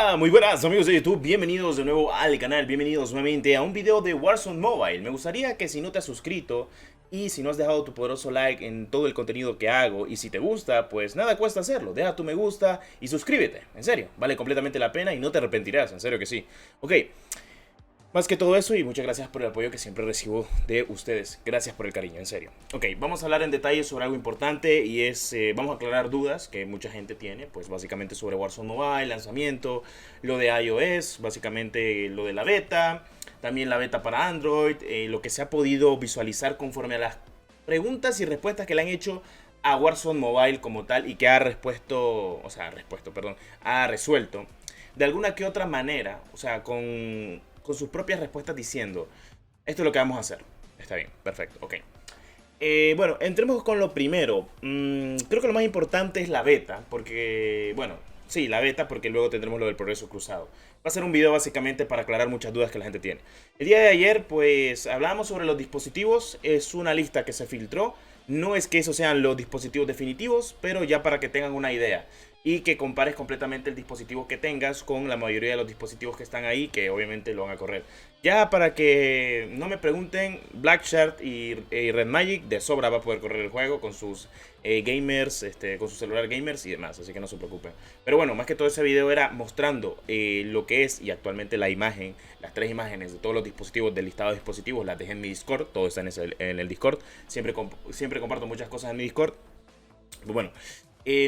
Hola, muy buenas amigos de YouTube, bienvenidos de nuevo al canal, bienvenidos nuevamente a un video de Warzone Mobile. Me gustaría que si no te has suscrito y si no has dejado tu poderoso like en todo el contenido que hago y si te gusta, pues nada cuesta hacerlo, deja tu me gusta y suscríbete, en serio, vale completamente la pena y no te arrepentirás, en serio que sí. Ok. Más que todo eso, y muchas gracias por el apoyo que siempre recibo de ustedes. Gracias por el cariño, en serio. Ok, vamos a hablar en detalle sobre algo importante y es, vamos a aclarar dudas que mucha gente tiene, pues básicamente sobre Warzone Mobile, lanzamiento, lo de iOS, básicamente lo de la beta, también la beta para Android, lo que se ha podido visualizar conforme a las preguntas y respuestas que le han hecho a Warzone Mobile como tal y que ha ha resuelto de alguna que otra manera, o sea, con sus propias respuestas diciendo, esto es lo que vamos a hacer. Está bien, perfecto, ok. Bueno, entremos con lo primero. Creo que lo más importante es la beta, porque, bueno, sí, la beta, porque luego tendremos lo del progreso cruzado. Va a ser un video básicamente para aclarar muchas dudas que la gente tiene. El día de ayer, pues, hablábamos sobre los dispositivos. Es una lista que se filtró. No es que esos sean los dispositivos definitivos, pero ya para que tengan una idea. Y que compares completamente el dispositivo que tengas con la mayoría de los dispositivos que están ahí, que obviamente lo van a correr. Ya para que no me pregunten, Blackshark y Red Magic de sobra va a poder correr el juego con sus gamers, con su celular gamers y demás, así que no se preocupen. Pero bueno, más que todo ese video era mostrando lo que es y actualmente la imagen, las tres imágenes de todos los dispositivos del listado de dispositivos, las dejé en mi Discord, todo está en el Discord, siempre comparto muchas cosas en mi Discord. Pues bueno,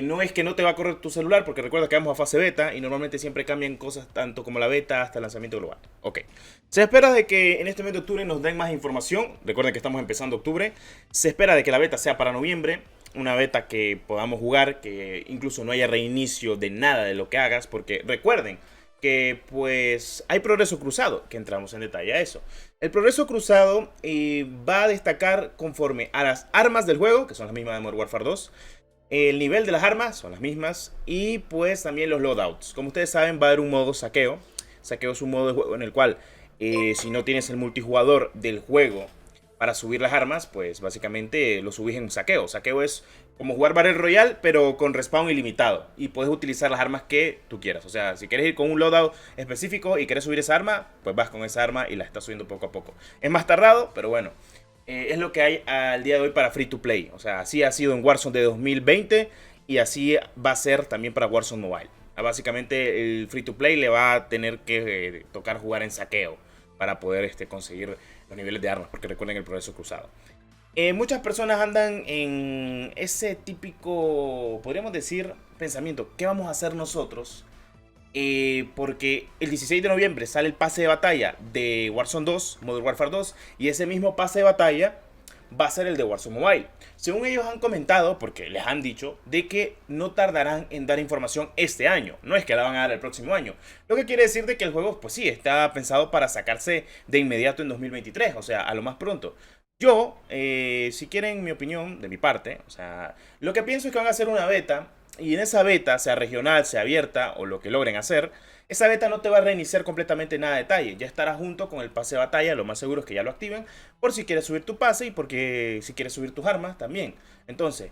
no es que no te va a correr tu celular, porque recuerda que vamos a fase beta y normalmente siempre cambian cosas tanto como la beta hasta el lanzamiento global. Ok. Se espera de que en este mes de octubre nos den más información. Recuerden que estamos empezando octubre. Se espera de que la beta sea para noviembre. Una beta que podamos jugar, que incluso no haya reinicio de nada de lo que hagas, porque recuerden que pues hay progreso cruzado, que entramos en detalle a eso. El progreso cruzado va a destacar conforme a las armas del juego, que son las mismas de Modern Warfare 2. El nivel de las armas son las mismas y pues también los loadouts. Como ustedes saben, va a haber un modo saqueo. Saqueo es un modo de juego en el cual si no tienes el multijugador del juego para subir las armas, pues básicamente lo subís en saqueo. Saqueo es como jugar Battle Royale, pero con respawn ilimitado. Y puedes utilizar las armas que tú quieras. O sea, si quieres ir con un loadout específico y quieres subir esa arma, pues vas con esa arma y la estás subiendo poco a poco. Es más tardado, pero bueno. Es lo que hay al día de hoy para Free to Play. O sea, así ha sido en Warzone de 2020 y así va a ser también para Warzone Mobile. Básicamente el Free to Play le va a tener que tocar jugar en saqueo para poder conseguir los niveles de armas, porque recuerden el progreso cruzado. Muchas personas andan en ese típico, podríamos decir, pensamiento. ¿Qué vamos a hacer nosotros? Porque el 16 de noviembre sale el pase de batalla de Warzone 2, Modern Warfare 2, y ese mismo pase de batalla va a ser el de Warzone Mobile. Según ellos han comentado, porque les han dicho, de que no tardarán en dar información este año. No es que la van a dar el próximo año. Lo que quiere decir de que el juego, pues sí, está pensado para sacarse de inmediato en 2023, o sea, a lo más pronto. Yo, si quieren mi opinión de mi parte, o sea, lo que pienso es que van a hacer una beta y en esa beta, sea regional, sea abierta o lo que logren hacer, esa beta no te va a reiniciar completamente nada de detalle. Ya estará junto con el pase de batalla, lo más seguro es que ya lo activen, por si quieres subir tu pase y porque si quieres subir tus armas también. Entonces,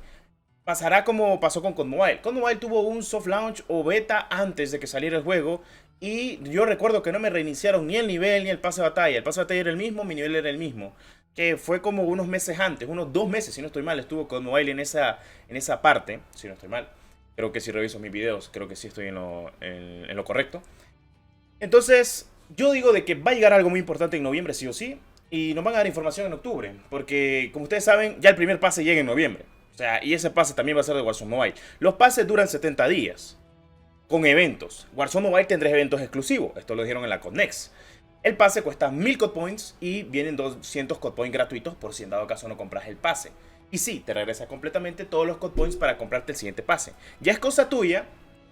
pasará como pasó con COD Mobile. COD Mobile tuvo un soft launch o beta antes de que saliera el juego. Y yo recuerdo que no me reiniciaron ni el nivel ni el pase de batalla. El pase de batalla era el mismo, mi nivel era el mismo. Que fue como unos meses antes, unos 2 meses si no estoy mal, estuvo COD Mobile en esa parte, si no estoy mal. Creo que si reviso mis videos, creo que sí estoy en lo correcto. Entonces, yo digo de que va a llegar algo muy importante en noviembre, sí o sí. Y nos van a dar información en octubre. Porque, como ustedes saben, ya el primer pase llega en noviembre. O sea, y ese pase también va a ser de Warzone Mobile. Los pases duran 70 días. Con eventos. Warzone Mobile tendrá eventos exclusivos. Esto lo dijeron en la CODNEX. El pase cuesta 1000 COD Points y vienen 200 COD Points gratuitos por si en dado caso no compras el pase. Y sí, te regresa completamente todos los COD Points para comprarte el siguiente pase. Ya es cosa tuya,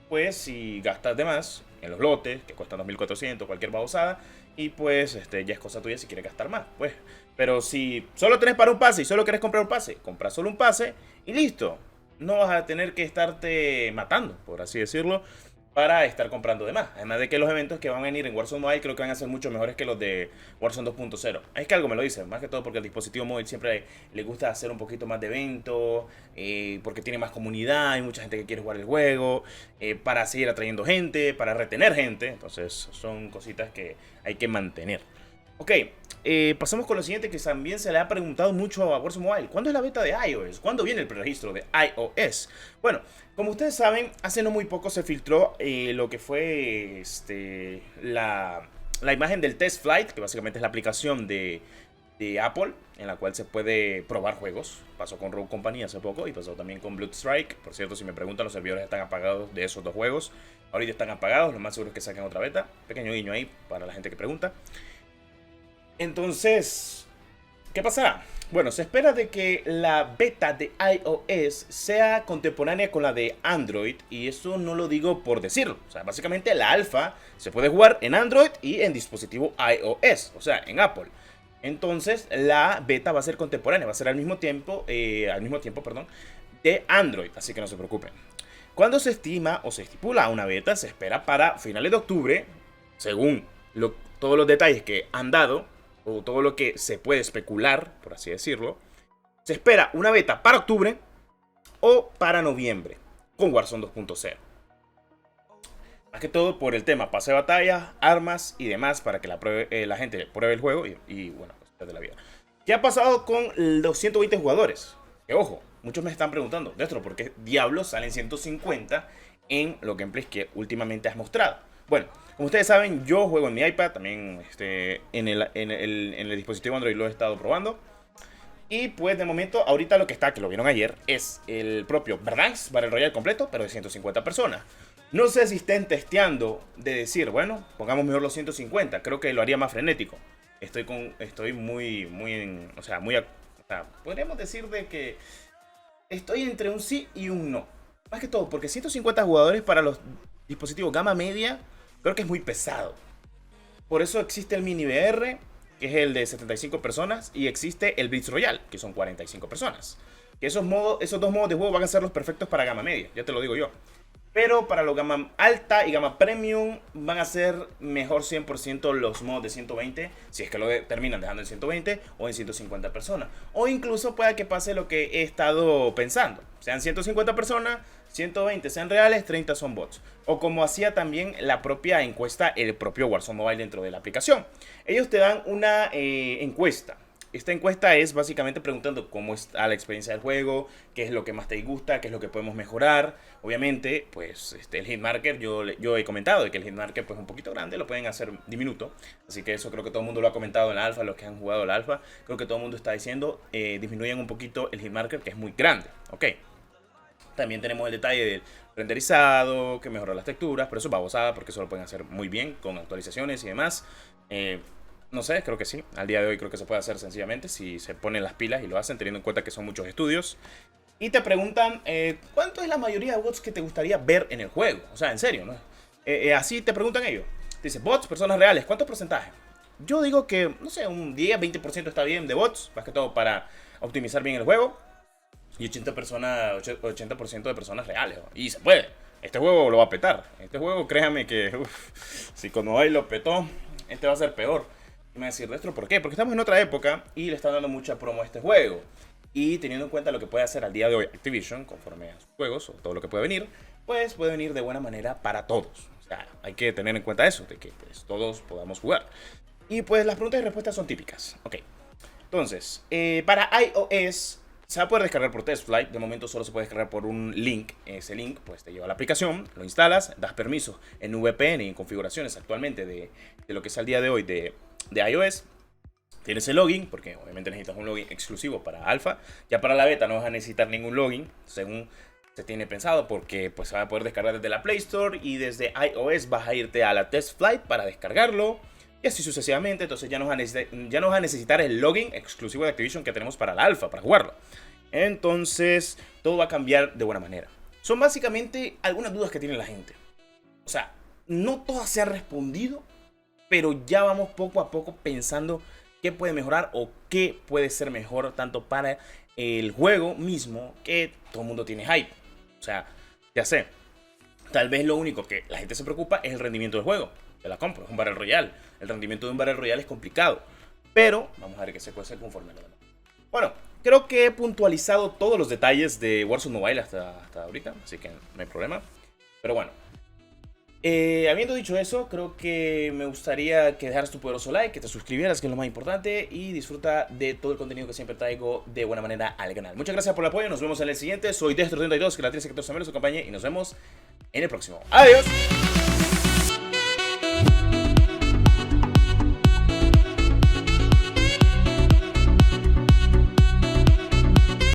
pues si gastas de más en los lotes, que cuestan 2400, cualquier babosada, y pues ya es cosa tuya si quieres gastar más, pues. Pero si solo tenés para un pase y solo querés comprar un pase, compras solo un pase y listo. No vas a tener que estarte matando, por así decirlo. para estar comprando de más. Además de que los eventos que van a venir en Warzone Mobile creo que van a ser mucho mejores que los de Warzone 2.0. Es que algo me lo dice, más que todo porque el dispositivo móvil siempre le gusta hacer un poquito más de eventos, porque tiene más comunidad, hay mucha gente que quiere jugar el juego, para seguir atrayendo gente, para retener gente. Entonces son cositas que hay que mantener. Ok, pasamos con lo siguiente que también se le ha preguntado mucho a Warzone Mobile. ¿Cuándo es la beta de iOS? ¿Cuándo viene el preregistro de iOS? Bueno, como ustedes saben, hace no muy poco se filtró lo que fue la imagen del Test Flight, que básicamente es la aplicación de Apple, en la cual se puede probar juegos. Pasó con Rogue Company hace poco y pasó también con Blood Strike. Por cierto, si me preguntan, los servidores están apagados de esos dos juegos. Ahorita están apagados, lo más seguro es que saquen otra beta. Pequeño guiño ahí para la gente que pregunta. Entonces, ¿qué pasará? Bueno, se espera de que la beta de iOS sea contemporánea con la de Android, y eso no lo digo por decirlo. O sea, básicamente la alfa se puede jugar en Android y en dispositivo iOS, o sea, en Apple. Entonces, la beta va a ser contemporánea, va a ser al mismo tiempo, perdón, de Android, así que no se preocupen. Cuando se estima o se estipula una beta, se espera para finales de octubre, según todos los detalles que han dado, o todo lo que se puede especular, por así decirlo. Se espera una beta para octubre o para noviembre con Warzone 2.0. Más que todo por el tema pase de batalla, armas y demás, para que la gente pruebe el juego y bueno, cosas de la vida. ¿Qué ha pasado con los 120 jugadores? Que ojo, muchos me están preguntando, Destro, ¿por qué diablos salen 150 en los gameplays que últimamente has mostrado? Bueno, como ustedes saben, yo juego en mi iPad, también en el dispositivo Android lo he estado probando. Y pues de momento, ahorita lo que está, que lo vieron ayer, es el propio Verdansk Battle Royale completo, pero de 150 personas. No sé si estén testeando de decir, bueno, pongamos mejor los 150, creo que lo haría más frenético. Estoy muy podríamos decir de que estoy entre un sí y un no. Más que todo, porque 150 jugadores para los dispositivos gama media, creo que es muy pesado. Por eso existe el Mini VR, que es el de 75 personas, y existe el Blitz Royale, que son 45 personas. Que esos dos modos de juego van a ser los perfectos para gama media, ya te lo digo yo. Pero para los gama alta y gama premium van a ser mejor 100% los modos de 120, si es que lo terminan dejando en 120 o en 150 personas. O incluso pueda que pase lo que he estado pensando. Sean 150 personas, 120 sean reales, 30 son bots. O como hacía también la propia encuesta, el propio Warzone Mobile dentro de la aplicación. Ellos te dan una encuesta. Esta encuesta es básicamente preguntando cómo está la experiencia del juego, qué es lo que más te gusta, qué es lo que podemos mejorar. Obviamente, pues el hitmarker, yo he comentado de que el hitmarker pues, es un poquito grande, lo pueden hacer diminuto. Así que eso creo que todo el mundo lo ha comentado en la alfa, los que han jugado la alfa. Creo que todo el mundo está diciendo, disminuyan un poquito el hitmarker, que es muy grande. Ok. También tenemos el detalle del renderizado, que mejora las texturas, pero eso es babosada porque eso lo pueden hacer muy bien con actualizaciones y demás. No sé, creo que sí. Al día de hoy creo que se puede hacer sencillamente si se ponen las pilas y lo hacen, teniendo en cuenta que son muchos estudios. Y te preguntan, ¿cuánto es la mayoría de bots que te gustaría ver en el juego? O sea, en serio, ¿no? Así te preguntan ellos. Te dicen, bots, personas reales, ¿cuánto porcentaje? Yo digo que, no sé, un 10, 20% está bien de bots, más que todo para optimizar bien el juego. Y 80% de personas reales, ¿no? Y se puede. Este juego lo va a petar. Este juego, créame que, si con Mobile lo petó, este va a ser peor. Y me va a decir, Destro, ¿por qué? Porque estamos en otra época y le están dando mucha promo a este juego. Y teniendo en cuenta lo que puede hacer al día de hoy Activision, conforme a sus juegos o todo lo que puede venir, pues puede venir de buena manera para todos. O sea, hay que tener en cuenta eso, de que pues, todos podamos jugar. Y pues las preguntas y respuestas son típicas. Ok. Entonces, para iOS se va a poder descargar por TestFlight. De momento solo se puede descargar por un link. Ese link pues te lleva a la aplicación, lo instalas, das permiso en VPN y en configuraciones actualmente de lo que es al día de hoy de iOS. Tienes el login, porque obviamente necesitas un login exclusivo para alfa. Ya para la beta no vas a necesitar ningún login, según se tiene pensado, porque pues se va a poder descargar desde la Play Store y desde iOS vas a irte a la TestFlight para descargarlo. Y así sucesivamente, entonces ya no vas a necesitar el login exclusivo de Activision que tenemos para la alfa, para jugarlo. Entonces, todo va a cambiar de buena manera. Son básicamente algunas dudas que tiene la gente. O sea, no todas se han respondido, pero ya vamos poco a poco pensando qué puede mejorar o qué puede ser mejor tanto para el juego mismo, que todo el mundo tiene hype. O sea, ya sé. Tal vez lo único que la gente se preocupa es el rendimiento del juego. Te la compro, es un Battle Royale. El rendimiento de un Battle Royale es complicado. Pero vamos a ver qué se cuece conforme a lo demás. Bueno, creo que he puntualizado todos los detalles de Warzone Mobile hasta ahorita, así que no hay problema. Pero bueno, habiendo dicho eso, creo que me gustaría que dejaras tu poderoso like, que te suscribieras, que es lo más importante, y disfruta de todo el contenido que siempre traigo de buena manera al canal. Muchas gracias por el apoyo, nos vemos en el siguiente. Soy Destro32, que la 1314 me los acompañe, y nos vemos en el próximo. ¡Adiós!